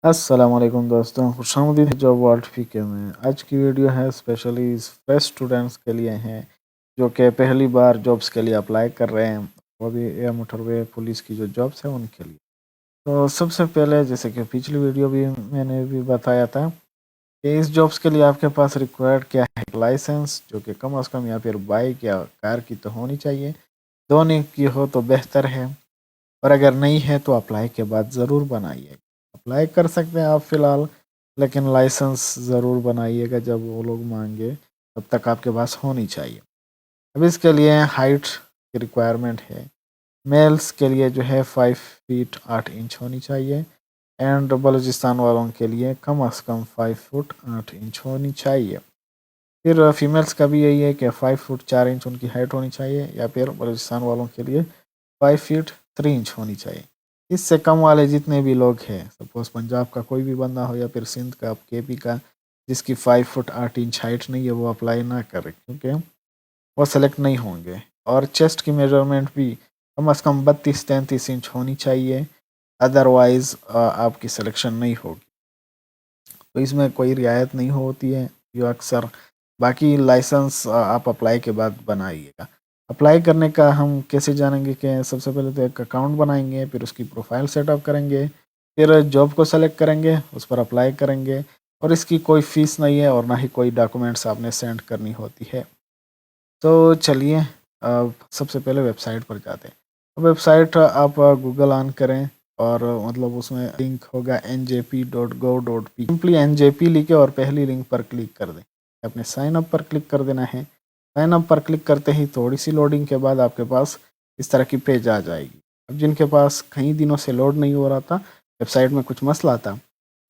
अस्सलाम वालेकुम दोस्तों, खुशामदीद जॉब वर्ल्ड फीके में। आज की वीडियो है स्पेशली फ्रेश स्टूडेंट्स के लिए हैं जो कि पहली बार जॉब्स के लिए अप्लाई कर रहे हैं, वो भी एयर मोटरवे पुलिस की जो जॉब्स हैं उनके लिए। तो सबसे पहले जैसे कि पिछली वीडियो भी मैंने भी बताया था कि इस जॉब्स के लिए आपके पास रिक्वायर्ड क्या है, लाइसेंस जो कि कम अज़ कम या फिर बाइक या कार की तो होनी चाहिए, दोनों की हो तो बेहतर है। और अगर नहीं है तो अप्लाई के बाद ज़रूर बनाइए। अप्लाई कर सकते हैं आप फ़िलहाल, लेकिन लाइसेंस ज़रूर बनाइएगा, जब वो लोग मांगे तब तक आपके पास होनी चाहिए। अब इसके लिए हाइट की रिक्वायरमेंट है। मेल्स के लिए जो है 5 फीट 8 इंच होनी चाहिए एंड बलूचिस्तान वालों के लिए कम अज़ कम 5 फुट 8 इंच होनी चाहिए। फिर फीमेल्स का भी यही है कि 5 फुट 4 इंच उनकी हाइट होनी चाहिए, या फिर बलूचिस्तान वालों के लिए 5 फीट 3 इंच होनी चाहिए। इससे कम वाले जितने भी लोग हैं, सपोज पंजाब का कोई भी बंदा हो या फिर सिंध का, केपी का, जिसकी 5 फुट 8 इंच हाइट नहीं है, वो अप्लाई ना करे क्योंकि वो सेलेक्ट नहीं होंगे। और चेस्ट की मेजरमेंट भी कम अज़ कम 32-33 इंच होनी चाहिए, अदरवाइज़ आपकी सिलेक्शन नहीं होगी। तो इसमें कोई रियायत नहीं होती है जो अक्सर। बाकी लाइसेंस आप अप्लाई के बाद बनाइएगा। अप्लाई करने का हम कैसे जानेंगे कि सबसे पहले तो एक अकाउंट बनाएंगे, फिर उसकी प्रोफाइल सेटअप करेंगे, फिर जॉब को सेलेक्ट करेंगे, उस पर अप्लाई करेंगे। और इसकी कोई फ़ीस नहीं है और ना ही कोई डॉक्यूमेंट्स आपने सेंड करनी होती है। तो चलिए सबसे पहले वेबसाइट पर जाते हैं। तो वेबसाइट आप गूगल ऑन करें और मतलब उसमें लिंक होगा njp.gov.p, सिंपली njp लिखे और पहली लिंक पर क्लिक कर दें। अपने साइन अप पर क्लिक कर देना है। साइन अप पर क्लिक करते ही थोड़ी सी लोडिंग के बाद आपके पास इस तरह की पेज आ जाएगी। अब जिनके पास कई दिनों से लोड नहीं हो रहा था, वेबसाइट में कुछ मसला था,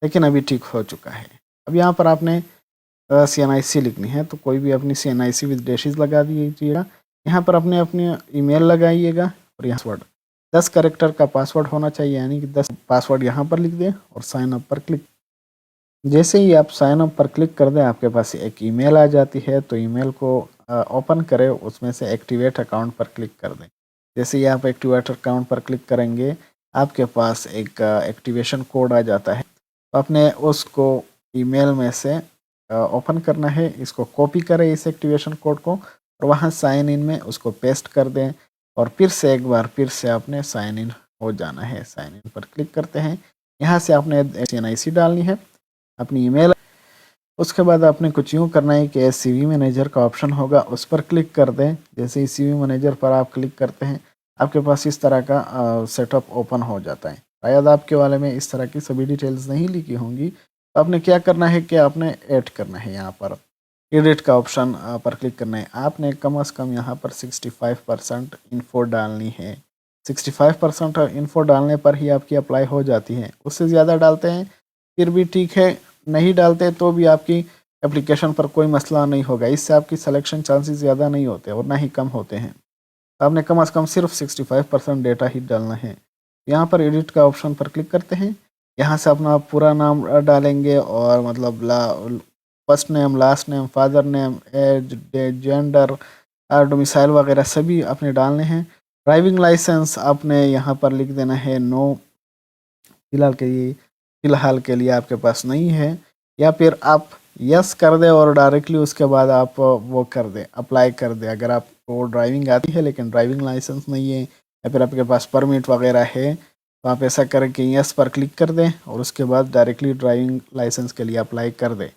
लेकिन अभी ठीक हो चुका है। अब यहाँ पर आपने CNIC लिखनी है, तो कोई भी अपनी CNIC विद डैशेस लगा दीजिएगा। यहाँ पर अपने अपनी ईमेल लगाइएगा और यहाँ पासवर्ड 10 कैरेक्टर का पासवर्ड होना चाहिए, यानी कि 10 पासवर्ड यहाँ पर लिख दें और साइन अप पर क्लिक। जैसे ही आप साइन अप पर क्लिक कर दें, आपके पास एक ईमेल आ जाती है। तो ईमेल को ओपन करें, उसमें से एक्टिवेट अकाउंट पर क्लिक कर दें। जैसे ही आप एक्टिवेट अकाउंट पर क्लिक करेंगे, आपके पास एक एक्टिवेशन कोड आ जाता है। तो आपने उसको ईमेल में से ओपन करना है, इसको कॉपी करें इस एक्टिवेशन कोड को और वहाँ साइन इन में उसको पेस्ट कर दें और फिर से एक बार फिर से आपने साइन इन हो जाना है। साइन इन पर क्लिक करते हैं, यहाँ से आपने CNIC डालनी है, अपनी ईमेल। उसके बाद आपने कुछ यूँ करना है कि CV मैनेजर का ऑप्शन होगा, उस पर क्लिक कर दें। जैसे ही CV मैनेजर पर आप क्लिक करते हैं, आपके पास इस तरह का सेटअप ओपन हो जाता है। शायद आपके वाले में इस तरह की सभी डिटेल्स नहीं लिखी होंगी। तो आपने क्या करना है कि आपने ऐड करना है, यहाँ पर एडिट का ऑप्शन पर क्लिक करना है। आपने कम अज़ कम यहाँ पर 65% इन्फो डालनी है। 65% इन्फो डालने पर ही आपकी अप्लाई हो जाती है। उससे ज़्यादा डालते हैं फिर भी ठीक है, नहीं डालते तो भी आपकी एप्लीकेशन पर कोई मसला नहीं होगा। इससे आपकी सिलेक्शन चांसेस ज़्यादा नहीं होते और ना ही कम होते हैं। तो आपने कम अज़ कम सिर्फ 65% डेटा ही डालना है। यहाँ पर एडिट का ऑप्शन पर क्लिक करते हैं। यहाँ से अपना पूरा नाम डालेंगे और मतलब first name, last name, father name, age, gender, domicile वगैरह सभी अपने डालने हैं। ड्राइविंग लाइसेंस आपने यहाँ पर लिख देना है नो, फ़िलहाल के लिए आपके पास नहीं है। या फिर आप यस कर दें और डायरेक्टली उसके बाद आप वो कर दें, अप्लाई कर दें। अगर आपको ड्राइविंग आती है लेकिन ड्राइविंग लाइसेंस नहीं है, या फिर आपके पास परमिट वगैरह है, तो आप ऐसा करें कि यस पर क्लिक कर दें और उसके बाद डायरेक्टली ड्राइविंग लाइसेंस के लिए अप्लाई कर दें।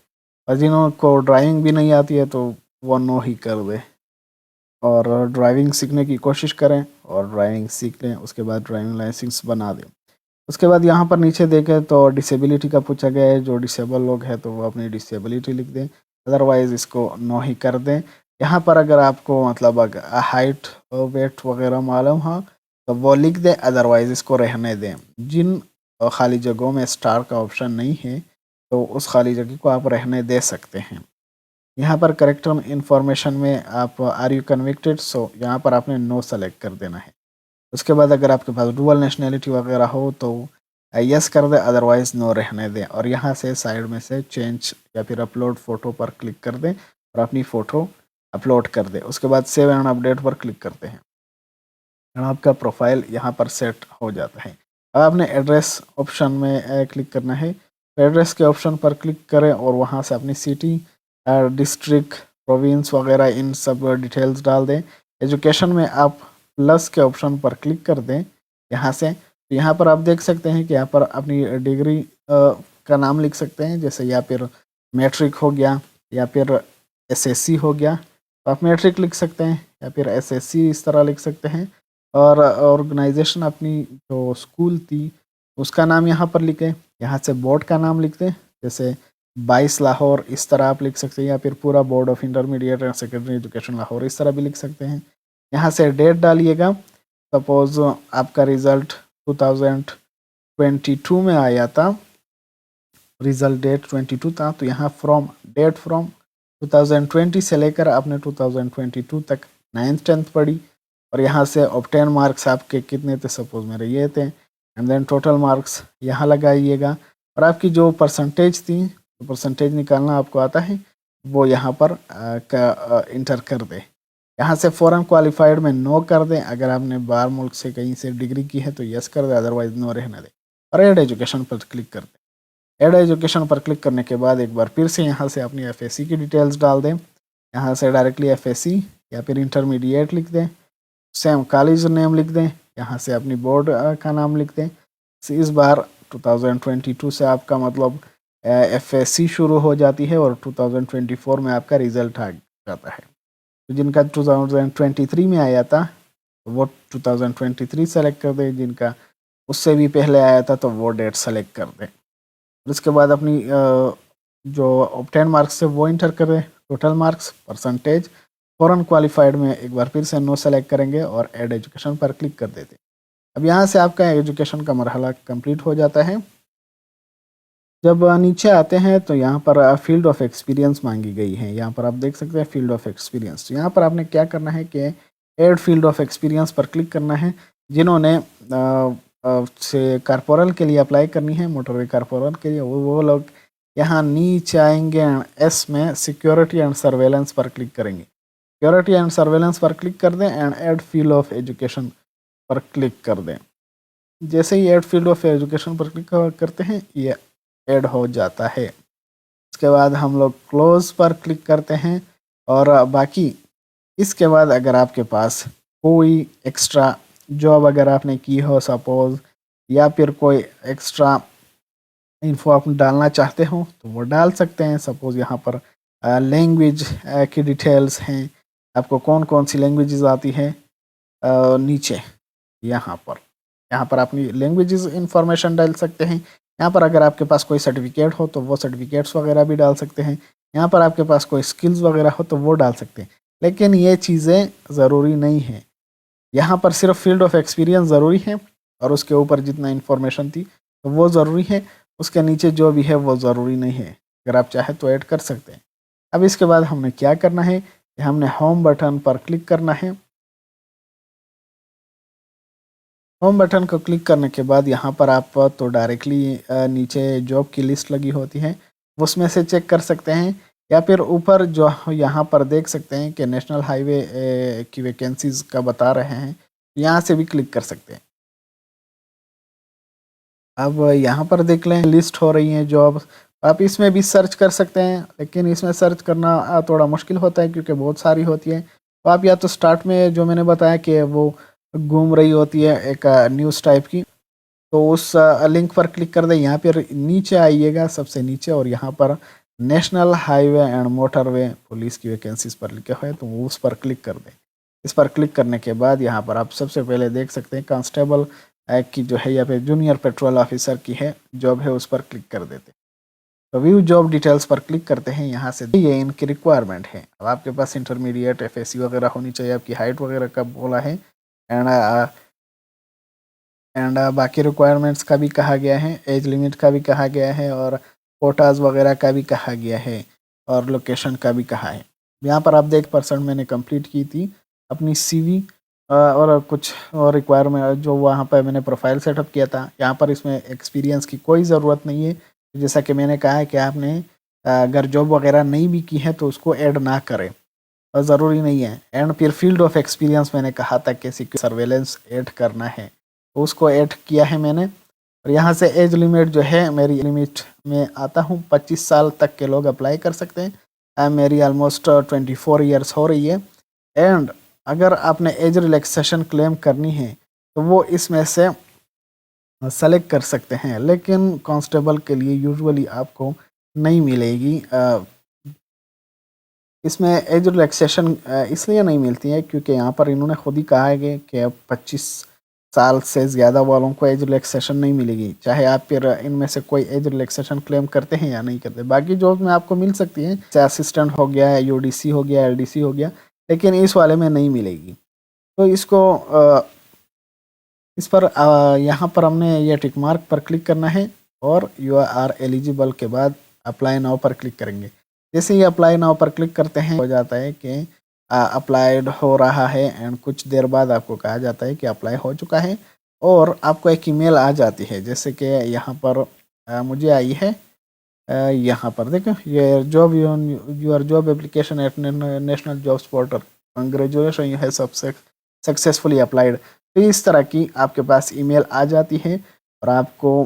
और जिनको ड्राइविंग भी नहीं आती है तो वो नो ही कर दें और ड्राइविंग सीखने की कोशिश करें और ड्राइविंग सीख लें, उसके बाद ड्राइविंग लाइसेंस बना दें। उसके बाद यहाँ पर नीचे देखें तो डिसेबिलिटी का पूछा गया है। जो डिसेबल लोग हैं तो वो अपनी डिसेबिलिटी लिख दें, अदरवाइज़ इसको नो ही कर दें। यहाँ पर अगर आपको मतलब हाइट वेट वगैरह मालूम हो तो वो लिख दें, अदरवाइज़ इसको रहने दें। जिन खाली जगहों में स्टार का ऑप्शन नहीं है तो उस खाली जगह को आप रहने दे सकते हैं। यहाँ पर करेक्टर इन्फॉर्मेशन में आप आर यू कन्विक्टेड, सो यहाँ पर आपने नो सेलेक्ट कर देना है। उसके बाद अगर आपके पास डुअल नेशनैलिटी वगैरह हो तो यस कर दें, अदरवाइज़ नो रहने दें। और यहाँ से साइड में से चेंज या फिर अपलोड फ़ोटो पर क्लिक कर दें और अपनी फ़ोटो अपलोड कर दें। उसके बाद सेव एंड अपडेट पर क्लिक करते हैं और आपका प्रोफाइल यहाँ पर सेट हो जाता है। अब आपने एड्रेस ऑप्शन में क्लिक करना है। तो एड्रेस के ऑप्शन पर क्लिक करें और वहाँ से अपनी सिटी, डिस्ट्रिक्ट, प्रोविंस वगैरह इन सब डिटेल्स डाल दें। एजुकेशन में आप प्लस के ऑप्शन पर क्लिक कर दें यहाँ से। तो यहाँ पर आप देख सकते हैं कि यहाँ पर अपनी डिग्री का नाम लिख सकते हैं, जैसे या फिर मैट्रिक हो गया या फिर एसएससी हो गया, तो आप मैट्रिक लिख सकते हैं या फिर एसएससी इस तरह लिख सकते हैं। और ऑर्गेनाइजेशन अपनी जो स्कूल थी उसका नाम यहाँ पर लिखें। यहाँ से बोर्ड का नाम लिख दें, जैसे 22 लाहौर इस तरह आप लिख सकते हैं, या फिर पूरा board of intermediate and secondary education Lahore इस तरह भी लिख सकते हैं। यहाँ से डेट डालिएगा। सपोज आपका रिज़ल्ट 2022 में आया था, रिज़ल्ट डेट 22 था, तो यहाँ डेट फ्रॉम 2020 से लेकर आपने 2022 तक 9th 10th पढ़ी, और यहाँ से ऑब्टेन मार्क्स आपके कितने थे, सपोज मेरे ये थे, एंड देन टोटल मार्क्स यहाँ लगाइएगा। और आपकी जो परसेंटेज थी, तो परसेंटेज निकालना आपको आता है, वो यहाँ पर इंटर कर दे। यहाँ से फॉरेन क्वालिफाइड में नो कर दें। अगर आपने बाहर मुल्क से कहीं से डिग्री की है तो यस कर दे, अदरवाइज नो रहने दें। और ऐड एजुकेशन पर क्लिक कर दें। ऐड एजुकेशन पर क्लिक करने के बाद एक बार फिर से यहाँ से अपनी एफएससी की डिटेल्स डाल दें। यहाँ से डायरेक्टली एफएससी या फिर इंटरमीडिएट लिख दें, सेम कॉलेज नेम लिख दें, यहाँ से अपनी बोर्ड का नाम लिख दें। इस बार 2022 से आपका मतलब एफएससी शुरू हो जाती है और 2024 में आपका रिजल्ट आ जाता है। तो जिनका 2023 में आया था वो 2023 सेलेक्ट कर दें, जिनका उससे भी पहले आया था तो वो डेट सेलेक्ट कर दें। उसके बाद अपनी जो ऑब्टेन मार्क्स है वो इंटर करें, total marks, percentage. Foreign qualified में एक बार फिर से नो सेलेक्ट करेंगे और ऐड एजुकेशन पर क्लिक कर देते। अब यहाँ से आपका एजुकेशन का मरहला कंप्लीट हो जाता है। जब नीचे आते हैं तो यहाँ पर फील्ड ऑफ एक्सपीरियंस मांगी गई है। यहाँ पर आप देख सकते हैं फील्ड ऑफ एक्सपीरियंस। तो यहाँ पर आपने क्या करना है कि ऐड फील्ड ऑफ एक्सपीरियंस पर क्लिक करना है। जिन्होंने से कारपोरल के लिए अप्लाई करनी है, मोटरवे कारपोरल के लिए, वो लोग यहाँ नीचे आएंगे, एस में सिक्योरिटी एंड सर्वेलेंस पर क्लिक करेंगे। सिक्योरिटी एंड सर्वेलेंस पर क्लिक कर दें and add field of education पर क्लिक कर दें। जैसे ही ऐड फील्ड ऑफ एजुकेशन पर क्लिक करते हैं ये ऐड हो जाता है। इसके बाद हम लोग क्लोज पर क्लिक करते हैं और बाकी इसके बाद अगर आपके पास कोई एक्स्ट्रा जॉब अगर आपने की हो सपोज, या फिर कोई एक्स्ट्रा इन्फो आप डालना चाहते हो तो वो डाल सकते हैं। सपोज यहाँ पर लैंग्वेज की डिटेल्स हैं, आपको कौन कौन सी लैंग्वेजेस आती है, नीचे यहाँ पर अपनी लैंग्वेजेस इंफॉर्मेशन डाल सकते हैं। यहाँ पर अगर आपके पास कोई सर्टिफिकेट हो तो वो सर्टिफिकेट्स वगैरह भी डाल सकते हैं। यहाँ पर आपके पास कोई स्किल्स वगैरह हो तो वो डाल सकते हैं, लेकिन ये चीज़ें ज़रूरी नहीं है। यहाँ पर सिर्फ फील्ड ऑफ एक्सपीरियंस ज़रूरी है और उसके ऊपर जितना इन्फॉर्मेशन थी तो वो ज़रूरी है, उसके नीचे जो भी है वो ज़रूरी नहीं है। अगर आप चाहें तो ऐड कर सकते हैं। अब इसके बाद हमने क्या करना है कि हमने होम बटन पर क्लिक करना है। होम बटन को क्लिक करने के बाद यहाँ पर आप तो डायरेक्टली नीचे जॉब की लिस्ट लगी होती है, उसमें से चेक कर सकते हैं, या फिर ऊपर जो यहाँ पर देख सकते हैं कि नेशनल हाईवे की वैकेंसीज़ का बता रहे हैं, यहाँ से भी क्लिक कर सकते हैं। अब यहाँ पर देख लें लिस्ट हो रही हैं जॉब, आप इसमें भी सर्च कर सकते हैं, लेकिन इसमें सर्च करना थोड़ा मुश्किल होता है क्योंकि बहुत सारी होती है। तो आप या तो स्टार्ट में जो मैंने बताया कि वो घूम रही होती है एक न्यूज़ टाइप की, तो उस लिंक पर क्लिक कर दें। यहाँ पर नीचे आइएगा सबसे नीचे और यहाँ पर national highway and motorway police की वैकेंसीज पर लिखे हुए हैं, तो उस पर क्लिक कर दें। इस पर क्लिक करने के बाद यहाँ पर आप सबसे पहले देख सकते हैं कांस्टेबल की जो है या फिर जूनियर पेट्रोल ऑफिसर की है जॉब है, उस पर क्लिक कर देते हैं। तो व्यू जॉब डिटेल्स पर क्लिक करते हैं। यहाँ से ये इनकी रिक्वायरमेंट है। अब आपके पास इंटरमीडिएट एफएससी वगैरह होनी चाहिए, आपकी हाइट वगैरह का बोला है, एंड बाकी रिक्वायरमेंट्स का भी कहा गया है, एज लिमिट का भी कहा गया है, और कोटाज वगैरह का भी कहा गया है, और लोकेशन का भी कहा है। यहाँ पर आप देख % मैंने कंप्लीट की थी अपनी सीवी और कुछ और रिक्वायरमेंट जो वहाँ पर मैंने प्रोफाइल सेटअप किया था। यहाँ पर इसमें एक्सपीरियंस की कोई ज़रूरत नहीं है। जैसा कि मैंने कहा है कि आपने अगर जॉब वगैरह नहीं भी की है तो उसको ऐड ना करें, और ज़रूरी नहीं है। एंड फिर फील्ड ऑफ एक्सपीरियंस मैंने कहा था कि सिक्योरिटी सर्वेलेंस ऐड करना है, तो उसको ऐड किया है मैंने। और यहाँ से एज लिमिट जो है मेरी लिमिट में आता हूँ 25 साल तक के लोग अप्लाई कर सकते हैं। मेरी ऑलमोस्ट 24 ईयर्स हो रही है। एंड अगर आपने एज रिलैक्सेशन क्लेम करनी है तो वो इसमें से सेलेक्ट कर सकते हैं, लेकिन कांस्टेबल के लिए यूजुअली आपको नहीं मिलेगी। इसमें एज रिलैक्सेशन इसलिए नहीं मिलती है क्योंकि यहाँ पर इन्होंने खुद ही कहा है कि अब 25 साल से ज़्यादा वालों को एज रिलैक्सेशन नहीं मिलेगी, चाहे आप फिर इनमें से कोई एज रिलैक्सेशन क्लेम करते हैं या नहीं करते। बाकी जॉब में आपको मिल सकती है, चाहे असिस्टेंट हो गया, यूडीसी हो गया, एलडीसी हो गया, लेकिन इस वाले में नहीं मिलेगी। तो इस पर यहाँ पर हमने ये टिक मार्क पर क्लिक करना है और यू आर एलिजिबल के बाद अप्लाई नाउ पर क्लिक करेंगे। जैसे ही अप्लाई नाउ पर क्लिक करते हैं हो जाता है कि अप्लाइड हो रहा है एंड कुछ देर बाद आपको कहा जाता है कि अप्लाई हो चुका है और आपको एक ईमेल आ जाती है। जैसे कि यहाँ पर मुझे आई है, यहाँ पर देखो ये job your job application at national jobs portal, congratulation you have successfully applied. तो इस तरह की आपके पास ईमेल आ जाती है और आपको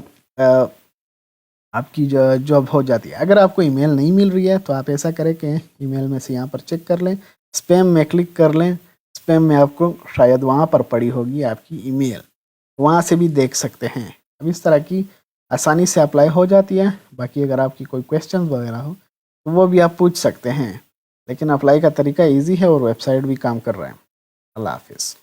आपकी जॉब हो जाती है। अगर आपको ईमेल नहीं मिल रही है तो आप ऐसा करें कि ईमेल में से यहाँ पर चेक कर लें, स्पैम में क्लिक कर लें। स्पैम में आपको शायद वहाँ पर पड़ी होगी आपकी ईमेल, वहाँ से भी देख सकते हैं। अब इस तरह की आसानी से अप्लाई हो जाती है। बाकी अगर आपकी कोई क्वेश्चन वगैरह हो तो वो भी आप पूछ सकते हैं, लेकिन अप्लाई का तरीका ईजी है और वेबसाइट भी काम कर रहा है। अल्लाह हाफिज़।